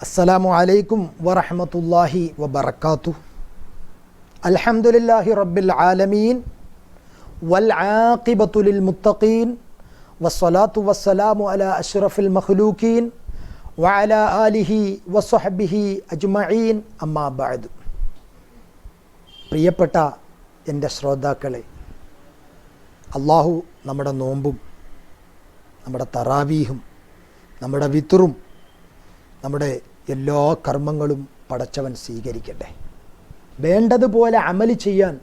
അസ്സലാമു അലൈക്കും വറഹ്മത്തുള്ളാഹി വബറകാതുഹു. അൽഹംദുലില്ലാഹി റബ്ബിൽ ആലമീൻ വൽ ആഖിബത്തു ലിൽ മുത്തഖീൻ വസ്സലാത്തു വസ്സലാമു അലാ അഷ്റഫിൽ മഖ്ലൂഖീൻ വഅലാ ആലിഹി വസ്വഹ്ബിഹി അജ്മഈൻ. അമ്മാ ബഅദ്. പ്രിയപ്പെട്ട എൻ്റെ ശ്രോതാക്കളെ, അള്ളാഹു നമ്മുടെ നോമ്പും നമ്മുടെ തറാവീഹും നമ്മുടെ വിത്റും നമ്മുടെ എല്ലാ കർമ്മങ്ങളും പടച്ചവൻ സ്വീകരിക്കട്ടെ. വേണ്ടതുപോലെ അമല് ചെയ്യാൻ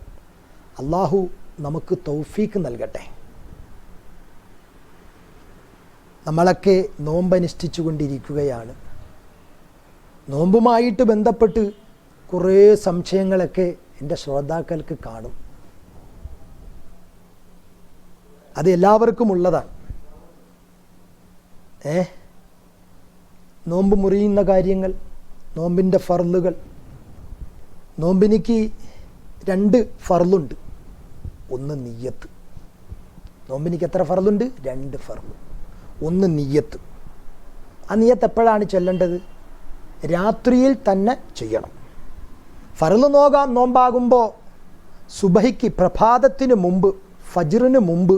അള്ളാഹു നമുക്ക് തൗഫീക്ക് നൽകട്ടെ. നമ്മളൊക്കെ നോമ്പനുഷ്ഠിച്ചു കൊണ്ടിരിക്കുകയാണ്. നോമ്പുമായിട്ട് ബന്ധപ്പെട്ട് കുറേ സംശയങ്ങളൊക്കെ എൻ്റെ ശ്രോതാക്കൾക്ക് കാണും. അത് എല്ലാവർക്കും ഉള്ളതാണ്. നോമ്പ് മുറിയുന്ന കാര്യങ്ങൾ, നോമ്പിൻ്റെ ഫർളുകൾ. നോമ്പിനിക്ക് 2 ഫർളുണ്ട്. ഒന്ന് നിയ്യത്ത്. നോമ്പിനിക്ക് എത്ര ഫർളുണ്ട്? 2 ഫർള്. ഒന്ന് നിയ്യത്ത്. ആ നിയ്യത്ത് എപ്പോഴാണ് ചൊല്ലേണ്ടത്? രാത്രിയിൽ തന്നെ ചെയ്യണം. ഫർള് നോമ്പാകുമ്പോൾ സുബഹിക്ക് പ്രഭാതത്തിന് മുമ്പ്, ഫജ്റിന് മുമ്പ്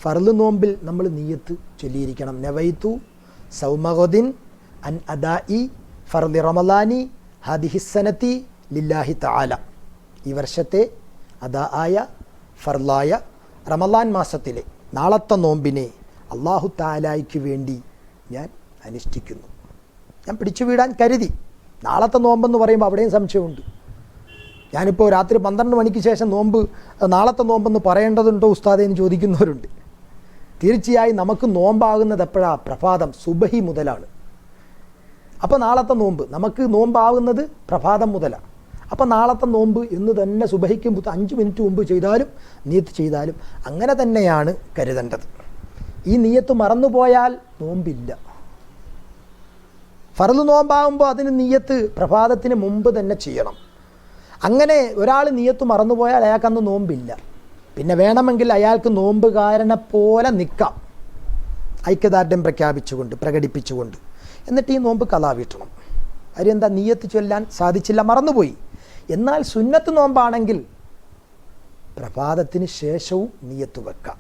ഫർള് നോമ്പിൽ നമ്മൾ നിയ്യത്ത് ചൊല്ലിയിരിക്കണം. നവൈതു സൗമഗദിൻ അൻ അദാഇ ഫർളി റമളാനി ഹാദിഹിസ്സനത്തി ലില്ലാഹി തആല. ഈ വർഷത്തെ അദാആയ ഫർളായ റമളാൻ മാസത്തിലെ നാളത്തെ നോമ്പിനെ അല്ലാഹു തആലായ്ക്ക് വേണ്ടി ഞാൻ അനുഷ്ഠിക്കുന്നു. ഞാൻ പിടിച്ചു വീടാൻ കരുതി. നാളത്തെ നോമ്പെന്ന് പറയുമ്പോൾ അവിടെയും സംശയമുണ്ട്. ഞാനിപ്പോൾ രാത്രി 12 മണിക്ക് ശേഷം നാളത്തെ നോമ്പെന്ന് പറയേണ്ടതുണ്ടോ ഉസ്താദേ എന്ന് ചോദിക്കുന്നവരുണ്ട്. തീർച്ചയായും നമുക്ക് നോമ്പാകുന്നത് എപ്പോഴാണ്? പ്രഭാതം, സുബഹി മുതലാണ്. അപ്പോൾ നാളത്തെ നോമ്പ് നമുക്ക് നോമ്പാകുന്നത് പ്രഭാതം മുതലാണ്. അപ്പോൾ നാളത്തെ നോമ്പ് എന്ന് തന്നെ സുബഹിക്ക് 5 മിനിറ്റ് മുമ്പ് ചെയ്താലും നിയത്ത് ചെയ്താലും അങ്ങനെ തന്നെയാണ് കരുതേണ്ടത്. ഈ നിയത്ത് മറന്നുപോയാൽ നോമ്പില്ല. ഫർള് നോമ്പാകുമ്പോൾ അതിന് നിയത്ത് പ്രഭാതത്തിന് മുമ്പ് തന്നെ ചെയ്യണം. അങ്ങനെ ഒരാൾ നിയത്ത് മറന്നുപോയാൽ അയാൾക്കന്ന് നോമ്പില്ല. പിന്നെ വേണമെങ്കിൽ അയാൾക്ക് നോമ്പുകാരനെ പോലെ നിൽക്കാം, ഐക്യദാർഢ്യം പ്രകടിപ്പിച്ചുകൊണ്ട്. എന്നിട്ട് ഈ നോമ്പ് ഖളാ വീട്ടണം. എന്താ? നിയത്ത് ചൊല്ലാൻ സാധിച്ചില്ല, മറന്നുപോയി. എന്നാൽ സുന്നത്ത് നോമ്പാണെങ്കിൽ പ്രഭാതത്തിന് ശേഷവും നിയത്ത് വെക്കാം,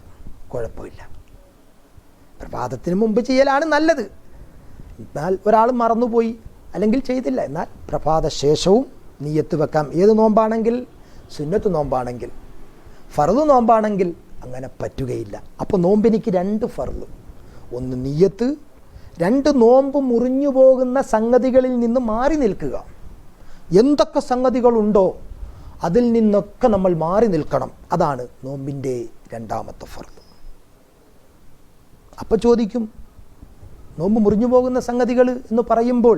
കുഴപ്പമില്ല. പ്രഭാതത്തിന് മുമ്പ് ചെയ്യലാണ് നല്ലത്. എന്നാൽ ഒരാൾ മറന്നുപോയി അല്ലെങ്കിൽ ചെയ്തില്ല, എന്നാൽ പ്രഭാത ശേഷവും നിയത്ത് വെക്കാം. ഏത് നോമ്പാണെങ്കിൽ? സുന്നത്ത് നോമ്പാണെങ്കിൽ. ഫർള് നോമ്പാണെങ്കിൽ അങ്ങനെ പറ്റുകയില്ല. അപ്പോൾ നോമ്പിനിക്ക് 2 ഫർള്. ഒന്ന് നിയ്യത്ത്, 2 നോമ്പ് മുറിഞ്ഞു പോകുന്ന സംഗതികളിൽ നിന്ന് മാറി നിൽക്കുക. എന്തൊക്കെ സംഗതികളുണ്ടോ അതിൽ നിന്നൊക്കെ നമ്മൾ മാറി നിൽക്കണം. അതാണ് നോമ്പിൻ്റെ 2ാമത്തെ ഫർള്. അപ്പോൾ ചോദിക്കും, നോമ്പ് മുറിഞ്ഞു പോകുന്ന സംഗതികൾ എന്ന് പറയുമ്പോൾ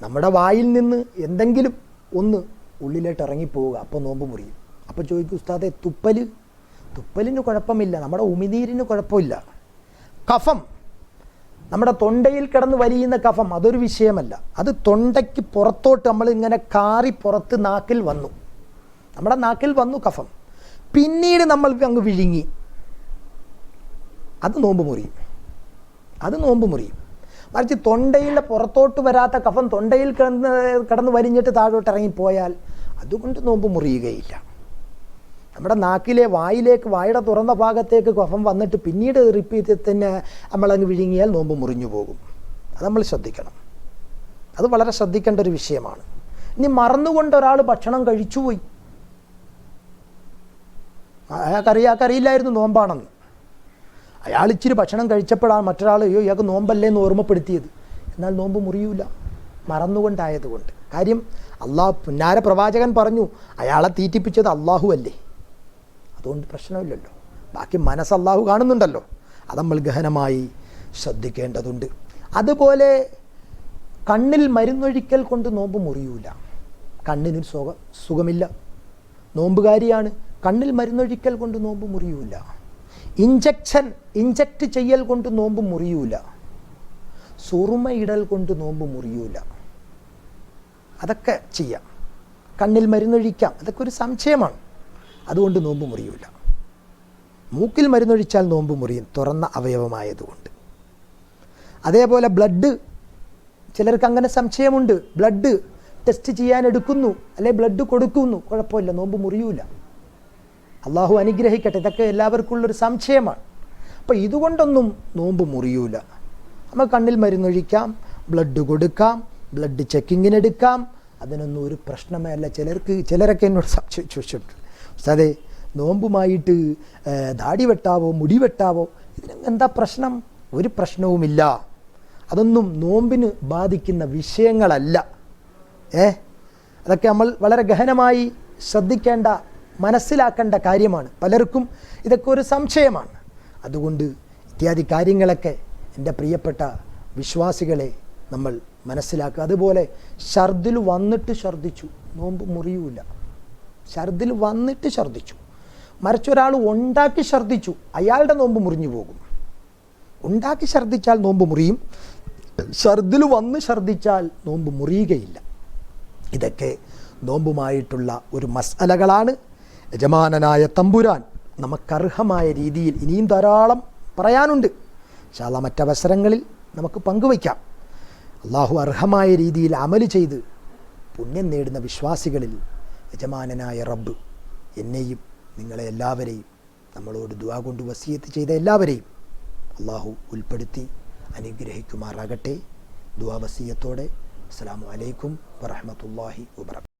നമ്മുടെ വായിൽ നിന്ന് എന്തെങ്കിലും ഒന്ന് ഉള്ളിലോട്ട് ഇറങ്ങിപ്പോവുക, അപ്പോൾ നോമ്പ് മുറിയും. അപ്പോൾ ചോദിക്കും, ഉസ്താദേ തുപ്പലിന് കുഴപ്പമില്ല, നമ്മുടെ ഉമിനീരിന് കുഴപ്പമില്ല. കഫം, നമ്മുടെ തൊണ്ടയിൽ കിടന്ന് വലിയുന്ന കഫം, അതൊരു വിഷയമല്ല. അത് തൊണ്ടയ്ക്ക് പുറത്തോട്ട് നമ്മൾ ഇങ്ങനെ കാറി പുറത്ത് നാക്കിൽ വന്നു, നമ്മുടെ നാക്കിൽ വന്നു കഫം, പിന്നീട് നമ്മൾ അങ്ങ് വിഴുങ്ങി, അത് നോമ്പ് മുറിയും. മറിച്ച് തൊണ്ടയിലെ പുറത്തോട്ട് വരാത്ത കഫം തൊണ്ടയിൽ കിടന്ന് വലിഞ്ഞിട്ട് താഴോട്ട് ഇറങ്ങിപ്പോയാൽ അതുകൊണ്ട് നോമ്പ് മുറിയുകയില്ല. നമ്മുടെ നാക്കിലെ വായുടെ തുറന്ന ഭാഗത്തേക്ക് കഫം വന്നിട്ട് പിന്നീട് റിപ്പീറ്റ് തന്നെ നമ്മളങ്ങ് വിഴുങ്ങിയാൽ നോമ്പ് മുറിഞ്ഞു പോകും. അത് നമ്മൾ ശ്രദ്ധിക്കണം. അത് വളരെ ശ്രദ്ധിക്കേണ്ട ഒരു വിഷയമാണ്. ഇനി മറന്നുകൊണ്ട് ഒരാൾ ഭക്ഷണം കഴിച്ചുപോയി, അയാൾക്കറിയില്ലായിരുന്നു നോമ്പാണെന്ന്. അയാൾ ഇച്ചിരി ഭക്ഷണം കഴിച്ചപ്പോഴാണ് മറ്റൊരാൾ ഇയാൾക്ക് നോമ്പല്ലേ എന്ന് ഓർമ്മപ്പെടുത്തിയത്. എന്നാൽ നോമ്പ് മുറിയൂല, മറന്നുകൊണ്ടായതുകൊണ്ട്. കാര്യം പുന്നാര പ്രവാചകൻ പറഞ്ഞു, അയാളെ തീറ്റിപ്പിച്ചത് അള്ളാഹു അല്ലേ, അതുകൊണ്ട് പ്രശ്നമില്ലല്ലോ. ബാക്കി മനസ്സ് അള്ളാഹു കാണുന്നുണ്ടല്ലോ. അത് നമ്മൾ ഗഹനമായി ശ്രദ്ധിക്കേണ്ടതുണ്ട്. അതുപോലെ കണ്ണിൽ മരുന്നൊഴിക്കൽ കൊണ്ട് നോമ്പ് മുറിയൂല. കണ്ണിന് സുഖമില്ല, നോമ്പുകാരിയാണ്, കണ്ണിൽ മരുന്നൊഴിക്കൽ കൊണ്ട് നോമ്പ് മുറിയൂല. ഇഞ്ചക്ട് ചെയ്യൽ കൊണ്ട് നോമ്പ് മുറിയൂല. സുറുമയിടൽ കൊണ്ട് നോമ്പ് മുറിയൂല. അതൊക്കെ ചെയ്യാം, കണ്ണിൽ മരുന്നൊഴിക്കാം, അതൊക്കെ ഒരു സംശയമാണ്, അതുകൊണ്ട് നോമ്പ് മുറിയൂല. മൂക്കിൽ മരുന്നൊഴിച്ചാൽ നോമ്പ് മുറിയും, തുറന്ന അവയവമായതുകൊണ്ട്. അതേപോലെ ബ്ലഡ് ചിലർക്ക് അങ്ങനെ സംശയമുണ്ട്, ബ്ലഡ് ടെസ്റ്റ് ചെയ്യാൻ എടുക്കുന്നു അല്ലെ ബ്ലഡ് കൊടുക്കുന്നു, കുഴപ്പമില്ല, നോമ്പ് മുറിയൂല. അള്ളാഹു അനുഗ്രഹിക്കട്ടെ. ഇതൊക്കെ എല്ലാവർക്കും ഉള്ളൊരു സംശയമാണ്. അപ്പോൾ ഇതുകൊണ്ടൊന്നും നോമ്പ് മുറിയൂല. നമ്മൾ കണ്ണിൽ മരുന്നൊഴിക്കാം, ബ്ലഡ് കൊടുക്കാം, ബ്ലഡ് ചെക്കിങ്ങിനെടുക്കാം, അതിനൊന്നും ഒരു പ്രശ്നമേ അല്ല. ചിലരൊക്കെ എന്നോട് ചോദിച്ചിട്ടുണ്ട്, ഉസ്താദേ നോമ്പുമായിട്ട് ദാടി വെട്ടാവോ മുടി വെട്ടാവോ, ഇതിന് എന്താ പ്രശ്നം? ഒരു പ്രശ്നവുമില്ല. അതൊന്നും നോമ്പിന് ബാധിക്കുന്ന വിഷയങ്ങളല്ല. അതൊക്കെ നമ്മൾ വളരെ ഗഹനമായി ശ്രദ്ധിക്കേണ്ട, മനസ്സിലാക്കേണ്ട കാര്യമാണ്. പലർക്കും ഇതൊക്കെ ഒരു സംശയമാണ്. അതുകൊണ്ട് ഇത്യാദി കാര്യങ്ങളൊക്കെ എൻ്റെ പ്രിയപ്പെട്ട വിശ്വാസികളെ നമ്മൾ മനസ്സിലാക്കുക. അതുപോലെ ഛർദിൽ വന്നിട്ട് ഛർദിച്ചു, നോമ്പ് മുറിയൂല. ഛർദിൽ വന്നിട്ട് ഛർദിച്ചു, മറിച്ചൊരാൾ ഉണ്ടാക്കി ഛർദിച്ചു, അയാളുടെ നോമ്പ് മുറിഞ്ഞു പോകും. ഉണ്ടാക്കി ഛർദിച്ചാൽ നോമ്പ് മുറിയും, ഛർദിൽ വന്ന് ഛർദിച്ചാൽ നോമ്പ് മുറിയുകയില്ല. ഇതൊക്കെ നോമ്പുമായിട്ടുള്ള ഒരു മസ്അലകളാണ്. യജമാനനായ തമ്പുരാൻ നമുക്കർഹമായ രീതിയിൽ ഇനിയും ധാരാളം പറയാനുണ്ട്. ഇൻഷാ അല്ലാഹ് മറ്റവസരങ്ങളിൽ നമുക്ക് പങ്കുവയ്ക്കാം. അള്ളാഹു അർഹമായ രീതിയിൽ അമല് ചെയ്ത് പുണ്യം നേടുന്ന വിശ്വാസികളിൽ യജമാനനായ റബ്ബ് എന്നെയും നിങ്ങളെ എല്ലാവരെയും, നമ്മളോട് ദുആ കൊണ്ട് വസിയത്ത് ചെയ്ത എല്ലാവരെയും അള്ളാഹു ഉൾപ്പെടുത്തി അനുഗ്രഹിക്കുമാറാകട്ടെ. ദുആ വസിയത്തോടെ അസ്സലാമു അലൈക്കും വറഹ്മത്തുള്ളാഹി വബറകാതുഹു.